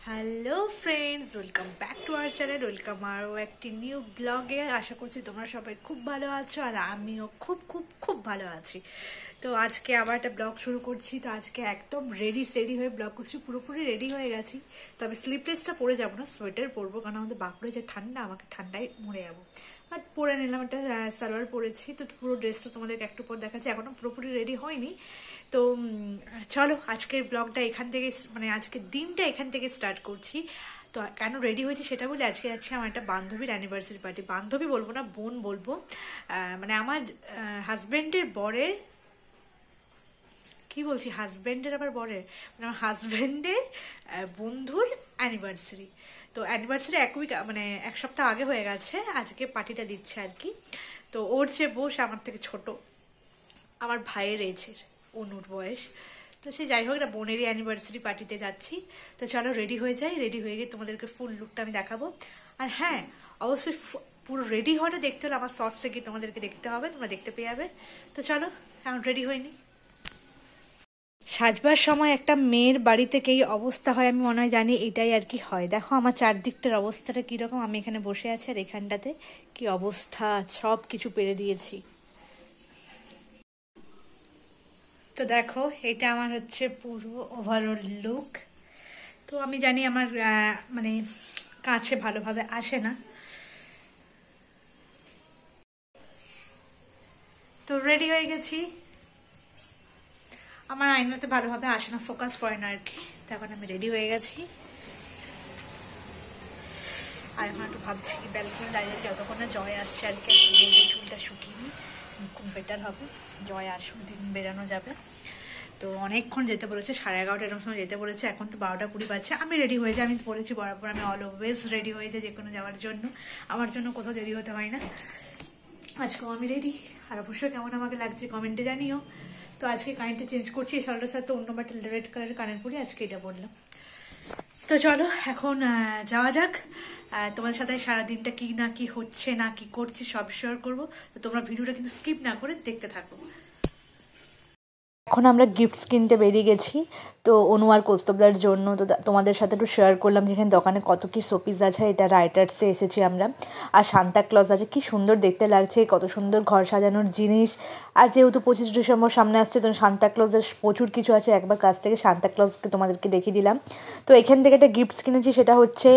Hello friends, welcome back to our channel. Welcome আরও একটি new ব্লগে। আশা করছি তোমরা সবাই খুব ভালো আছো আর আমিও খুব খুব খুব ভালো আছি। তো আজকে আবার একটা ব্লগ শুরু করছি। তো আজকে একদম রেডি হয়ে ব্লগ করছি, পুরোপুরি রেডি হয়ে গেছি। তবে স্লিপলেসটা পরে যাবো না, সোয়েটার পরবো, কারণ আমাদের বাঁকুড়ে যে ঠান্ডা, আমাকে ঠান্ডায় মরে যাবো। বাট পরে নিলাম, একটা সালোয়ার পরেছি। তো পুরো ড্রেসটা তোমাদেরকে একটু পর দেখাচ্ছি, এখনো পুরোপুরি রেডি হয়নি। তো চলো আজকের ব্লগটা এখান থেকে, মানে আজকের দিনটা এখান থেকে স্টার্ট করছি। তো কেন রেডি হয়েছি সেটা বলে, আজকে যাচ্ছি আমার একটা বান্ধবীর অ্যানিভার্সারি পার্টি। বান্ধবী বলবো না, বোন বলবো। মানে আমার হাজব্যান্ডের বরের, কি বলছি, হাজব্যান্ডের আবার বরের, মানে আমার হাজব্যান্ডের বন্ধুর অ্যানিভার্সারি। তো অ্যানিভার্সারি মানে এক সপ্তাহ আগে হয়ে গেছে, আজকে পার্টিটা দিচ্ছে আর কি। তো ওর যে বউ, আমার থেকে ছোট, আমার ভাইয়ের এজের, অনুর বয়স। তো সে যাই হোক, একটা বোনেরই অ্যানিভার্সারি পার্টিতে যাচ্ছি। তো চলো রেডি হয়ে যাই। রেডি হয়ে গিয়ে তোমাদেরকে ফুল লুকটা আমি দেখাবো। আর হ্যাঁ, অবশ্যই পুরো রেডি হওয়াটা দেখতে হলে আমার শর্টসে গিয়ে তোমাদেরকে দেখতে হবে, তোমরা দেখতে পেয়ে যাবে। তো চলো, এখন রেডি হয়নি। সাজবার সময় একটা মেয়ের বাড়ি থেকে এই অবস্থা হয়, আমি মনে হয় জানি এটাই আর কি হয়। দেখো আমার চারদিকটার অবস্থাটা কিরকম, আমি এখানে বসে আছি আর এখানটাতে কি অবস্থা, সব কিছু পেরে দিয়েছি। তো দেখো, এটা আমার হচ্ছে পুরো ওভারঅল লুক। তো আমি জানি আমার মানে কাছে ভালোভাবে আসে না। তো রেডি হয়ে গেছি, আমার আয়নাতে ভালোভাবে আসে না, ফোকাস করে না আর কি। তো এখন আমি রেডি হয়ে গেছি। আর এখন একটু ভাবছি কি ব্যালকনি দাঁড়িয়ে যতক্ষণ না জয় আসছে আর কি, চুলটা শুকিয়ে খুব বেটার হবে। জয় আসুক, দিন বেরানো যাবে। তো অনেকক্ষণ যেতে বলেছে, 11:30 এরকম সময় যেতে বলেছে। এখন তো 12:20 বাজছে। আমি রেডি হয়ে যাই, আমি বলেছি বরাবর আমি অলওয়েজ রেডি হয়ে যাই যে কোনো যাওয়ার জন্য। আমার জন্য কোথাও দেরি হতে হয় না। আজকেও আমি রেডি। আর অবশ্যই কেমন আমাকে লাগছে কমেন্টে জানিও। তো আজকে কানেরটা চেঞ্জ করছি, এই শাড়িটার সাথে অন্য একটা রেড কালারের কানের পরি, আজকে এটা বললাম। তো চলো এখন যাওয়া যাক। তোমাদের সাথে সারাদিনটা কি না কি হচ্ছে না কি করছি সব শেয়ার করবো। তো তোমরা ভিডিওটা কিন্তু স্কিপ না করে দেখতে থাকো। এখন আমরা গিফটস কিনতে বেরিয়ে গেছি, তো অনু আর কৌস্তবদার জন্য। তো তোমাদের সাথে একটু শেয়ার করলাম যেখানে দোকানে কত কি শোপিস আছে। এটা রাইটার্সে এসেছি আমরা। আর সান্তা ক্লজ আছে, কি সুন্দর দেখতে লাগছে, কত সুন্দর ঘর সাজানোর জিনিস। আর যেহেতু 25 ডিসেম্বর সামনে আসছে, তো সান্তা ক্লজের প্রচুর কিছু আছে। একবার কাছ থেকে সান্তা ক্লজকে তোমাদেরকে দেখিয়ে দিলাম। তো এখান থেকে একটা গিফটস কিনেছি, সেটা হচ্ছে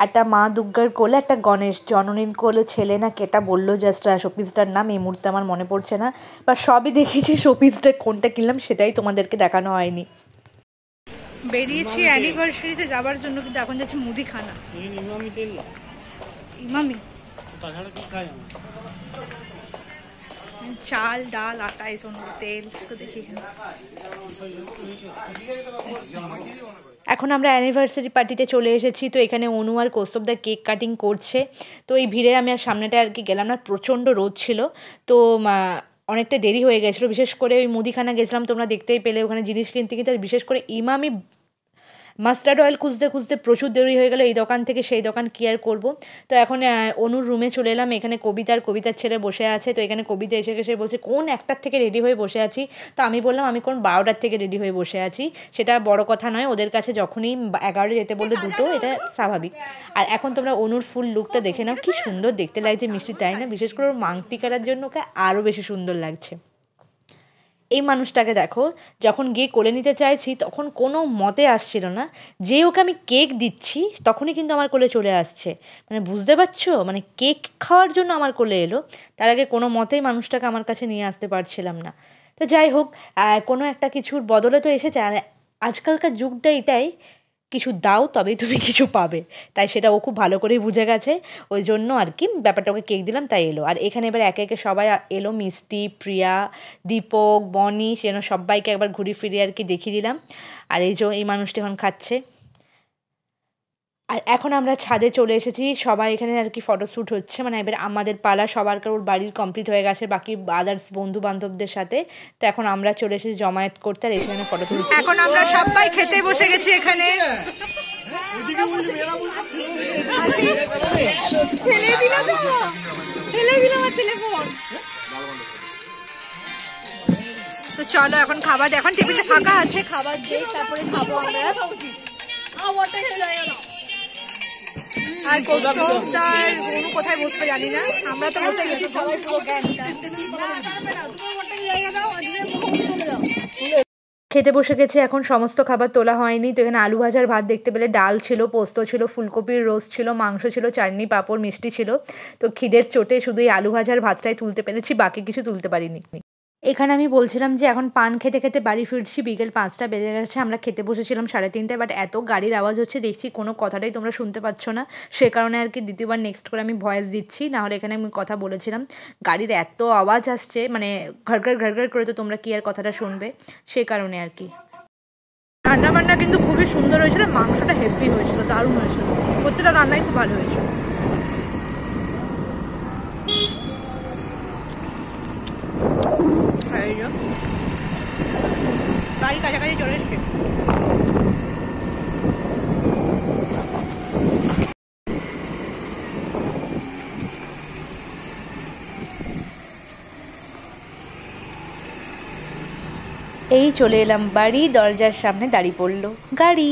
একটা মা দুর্গার কোলে একটা গণেশ, জননীর কোলে ছেলে না কেটা বললো, জাস্ট শোপিসটার নাম এই মুহূর্তে আমার মনে পড়ছে না। বা সবই দেখেছি, শোপিসটা কোনটা কিনলাম সেটাই তোমাদেরকে দেখানো হয়নি। বেরিয়েছি অ্যানিভার্সারিতে যাবার জন্য, কিন্তু এখন যাচ্ছি মুদিখানা। ইমামি চাল ডাল আটা এসব, তেল তো দেখি। এখন আমরা অ্যানিভার্সারি পার্টিতে চলে এসেছি। তো এখানে অনু আর কৌস্তবদা কেক কাটিং করছে। তো এই ভিড়ে আমি আর সামনেটা আর কি গেলাম না, প্রচণ্ড রোদ ছিল। তো অনেকটা দেরি হয়ে গেছিলো। বিশেষ করে ওই মুদিখানা গেছিলাম, তোমরা দেখতেই পেলে ওখানে জিনিস কিনতে কিনতে। বিশেষ করে ইমামি মাস্টার্ড অয়েল খুঁজতে খুঁজতে প্রচুর দেরি হয়ে গেলো, এই দোকান থেকে সেই দোকান কি আর করবো। তো এখন অনুর রুমে চলে এলাম। এখানে কবিতার ছেলে বসে আছে। তো এখানে কবিতা এসে বলছে কোন 1টার থেকে রেডি হয়ে বসে আছি। তো আমি বললাম আমি কোন 12টার থেকে রেডি হয়ে বসে আছি। সেটা বড় কথা নয়, ওদের কাছে যখনই 11 যেতে বললো 2, এটা স্বাভাবিক। আর এখন তোমরা অনুর ফুল লুকটা দেখে নাও, কি সুন্দর দেখতে লাগছে মিষ্টি, তাই না? বিশেষ করে ওর মাংটি কাটার জন্য ওকে আরও বেশি সুন্দর লাগছে। এই মানুষটাকে দেখো, যখন গিয়ে কোলে নিতে চাইছি তখন কোনো মতে আসছিল না। যে ওকে আমি কেক দিচ্ছি তখনই কিন্তু আমার কোলে চলে আসছে। মানে বুঝতে পারছো, মানে কেক খাওয়ার জন্য আমার কোলে এলো। তার আগে কোনো মতেই মানুষটাকে আমার কাছে নিয়ে আসতে পারছিলাম না। তো যাই হোক, কোনো একটা কিছুর বদলে তো এসেছে। আর আজকালকার যুগটা এটাই, কিছু দাও তবেই তুমি কিছু পাবে। তাই সেটা ও খুব ভালো করেই বুঝে গেছে। ওই জন্য আর কি ব্যাপারটা ওকে কেক দিলাম, তাই এলো। আর এখানে এবার একে একে সবাই এলো, মিষ্টি, প্রিয়া, দীপক, বনি, সেন সবাইকে একবার ঘুরি ফিরিয়ে আর কি দেখিয়ে দিলাম। আর এই মানুষটি এখন খাচ্ছে। আর এখন আমরা ছাদে চলে এসেছি, সবাই এখানে আর কি ফটোশ্যুট হচ্ছে। মানে এবার আমাদের পালা, সবার ওর বাড়ির কমপ্লিট হয়ে গেছে, বাকি আদার্স বন্ধু বান্ধবদের সাথে। তো এখন আমরা চলে এসেছি জমায়েত করতে, আর এখানে ফটো তুলছি। এখন আমরা সবাই খেতে বসে গেছি এখানে। তো চলো এখন খাবার, এখন টেবিলটা ফাঁকা আছে, খাবার দিয়ে তারপরে খাবো আমরা। আর কৌস্তবদার অনু কোথায় বসবে জানি না, আমরা তো বসে গেছি সবাই পুরো জ্ঞানটা। খেতে বসে গেছে, এখন সমস্ত খাবার তোলা হয়নি। তো এখানে আলু ভাজার ভাত দেখতে পেলে, ডাল ছিল, পোস্ত ছিল, ফুলকপির রোস্ট ছিল, মাংস ছিল, চাটনি, পাঁপড়, মিষ্টি ছিল। তো খিদের চোটে শুধু এই আলু ভাজার ভাতটাই তুলতে পেরেছি, বাকি কিছু তুলতে পারিনি। এখানে আমি বলছিলাম যে এখন পান খেতে খেতে বাড়ি ফিরছি, বিকেল 5টা বেজে গেছে। আমরা খেতে বসেছিলাম 3:30টায়, বাট এত গাড়ির আওয়াজ হচ্ছে, দেখছি কোনো কথাটাই তোমরা শুনতে পাচ্ছ না। সে কারণে আর কি দ্বিতীয়বার নেক্সট করে আমি ভয়েস দিচ্ছি, নাহলে এখানে আমি কথা বলেছিলাম। গাড়ির এত আওয়াজ আসছে, মানে ঘড়ঘড় ঘড়ঘড় করে, তো তোমরা কি আর কথাটা শুনবে, সে কারণে আর কি। রান্না বান্না কিন্তু খুবই সুন্দর হয়েছিল, মাংসটা হেভি হয়েছিল, দারুণ হয়েছিল, প্রত্যেকটা রান্নাই খুব ভালো হয়েছিল। বাড়ির কাছাকাছি চলে এসছে। এই চলে এলাম বাড়ি, দরজার সামনে দাঁড়িয়ে পড়লো গাড়ি।